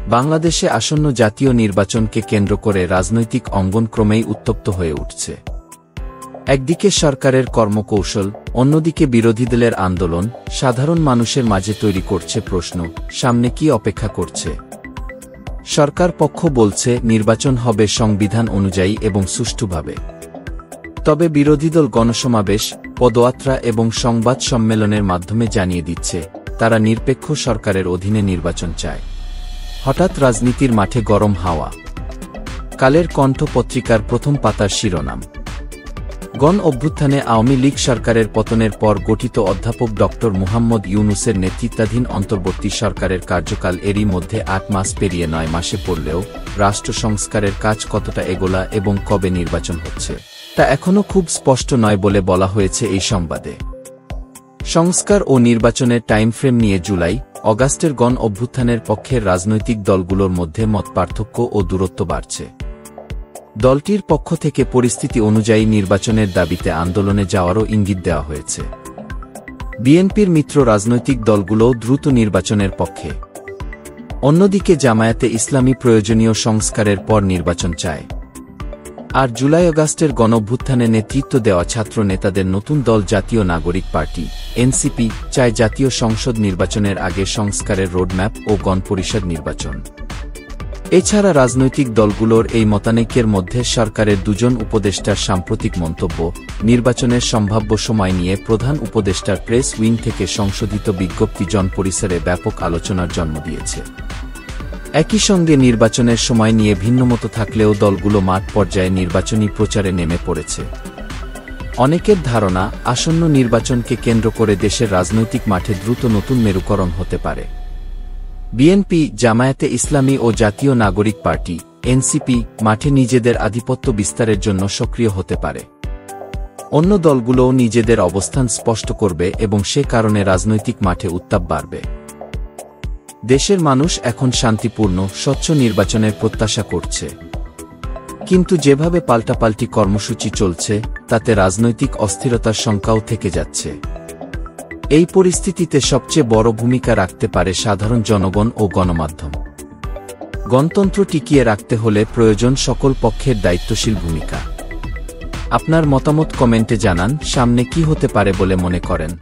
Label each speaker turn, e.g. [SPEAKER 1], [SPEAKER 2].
[SPEAKER 1] বাংলাদেশে আসন্ন জাতীয় নির্বাচনকে কেন্দ্র করে রাজনৈতিক অঙ্গন ক্রমেই উত্তপ্ত হয়ে উঠছে। একদিকে সরকারের কর্মকৌশল, অন্যদিকে বিরোধী দলের আন্দোলন সাধারণ মানুষের মাঝে তৈরি করছে প্রশ্ন, সামনে কি অপেক্ষা করছে। সরকার পক্ষ বলছে নির্বাচন হবে সংবিধান অনুযায়ী এবং সুষ্ঠুভাবে। তবে বিরোধী দল গণসমাবেশ, পদযাত্রা এবং সংবাদ সম্মেলনের মাধ্যমে জানিয়ে দিচ্ছে তারা নিরপেক্ষ সরকারের অধীনে নির্বাচন চায়। হঠাৎ রাজনীতির মাঠে গরম হাওয়া। কালের কণ্ঠ পত্রিকার প্রথম পাতার শিরোনাম, গণ অভ্যুত্থানে আওয়ামী লীগ সরকারের পতনের পর গঠিত অধ্যাপক ড. মুহাম্মদ ইউনূসের নেতৃত্বাধীন অন্তর্বর্তী সরকারের কার্যকাল এরই মধ্যে ৮ মাস পেরিয়ে ৯ মাসে পড়লেও রাষ্ট্র সংস্কারের কাজ কতটা এগোলা এবং কবে নির্বাচন হচ্ছে তা এখনও খুব স্পষ্ট নয় বলে বলা হয়েছে এই সংবাদে। সংস্কার ও নির্বাচনের টাইমফ্রেম নিয়ে জুলাই অগাস্টের গণ অভ্যুত্থানের পক্ষের রাজনৈতিক দলগুলোর মধ্যে মতপার্থক্য ও দূরত্ব বাড়ছে। দলটির পক্ষ থেকে পরিস্থিতি অনুযায়ী নির্বাচনের দাবিতে আন্দোলনে যাওয়ারও ইঙ্গিত দেওয়া হয়েছে। বিএনপির মিত্র রাজনৈতিক দলগুলোও দ্রুত নির্বাচনের পক্ষে। অন্যদিকে জামায়াতে ইসলামী প্রয়োজনীয় সংস্কারের পর নির্বাচন চায়। আর জুলাই অগাস্টের গণঅভ্যুত্থানে নেতৃত্ব দেওয়া ছাত্র নেতাদের নতুন দল জাতীয় নাগরিক পার্টি এনসিপি চায় জাতীয় সংসদ নির্বাচনের আগে সংস্কারের রোডম্যাপ ও গণপরিষদ নির্বাচন। এছাড়া রাজনৈতিক দলগুলোর এই মতানৈক্যের মধ্যে সরকারের দুজন উপদেষ্টার সাম্প্রতিক মন্তব্য নির্বাচনের সম্ভাব্য সময় নিয়ে প্রধান উপদেষ্টার প্রেস উইং থেকে সংশোধিত বিজ্ঞপ্তি জনপরিসরে ব্যাপক আলোচনার জন্ম দিয়েছে। একই সঙ্গে নির্বাচনের সময় নিয়ে ভিন্নমত থাকলেও দলগুলো মাঠ পর্যায়ে নির্বাচনী প্রচারে নেমে পড়েছে। অনেকের ধারণা আসন্ন নির্বাচনকে কেন্দ্র করে দেশের রাজনৈতিক মাঠে দ্রুত নতুন মেরুকরণ হতে পারে। বিএনপি, জামায়াতে ইসলামী ও জাতীয় নাগরিক পার্টি এনসিপি মাঠে নিজেদের আধিপত্য বিস্তারের জন্য সক্রিয় হতে পারে। অন্য দলগুলোও নিজেদের অবস্থান স্পষ্ট করবে এবং সে কারণে রাজনৈতিক মাঠে উত্তাপ বাড়বে। দেশের মানুষ এখন শান্তিপূর্ণ, স্বচ্ছ নির্বাচনের প্রত্যাশা করছে। কিন্তু যেভাবে পাল্টাপাল্টি কর্মসূচি চলছে তাতে রাজনৈতিক অস্থিরতার শঙ্কাও থেকে যাচ্ছে। এই পরিস্থিতিতে সবচেয়ে বড় ভূমিকা রাখতে পারে সাধারণ জনগণ ও গণমাধ্যম। গণতন্ত্র টিকিয়ে রাখতে হলে প্রয়োজন সকল পক্ষের দায়িত্বশীল ভূমিকা। আপনার মতামত কমেন্টে জানান, সামনে কি হতে পারে বলে মনে করেন।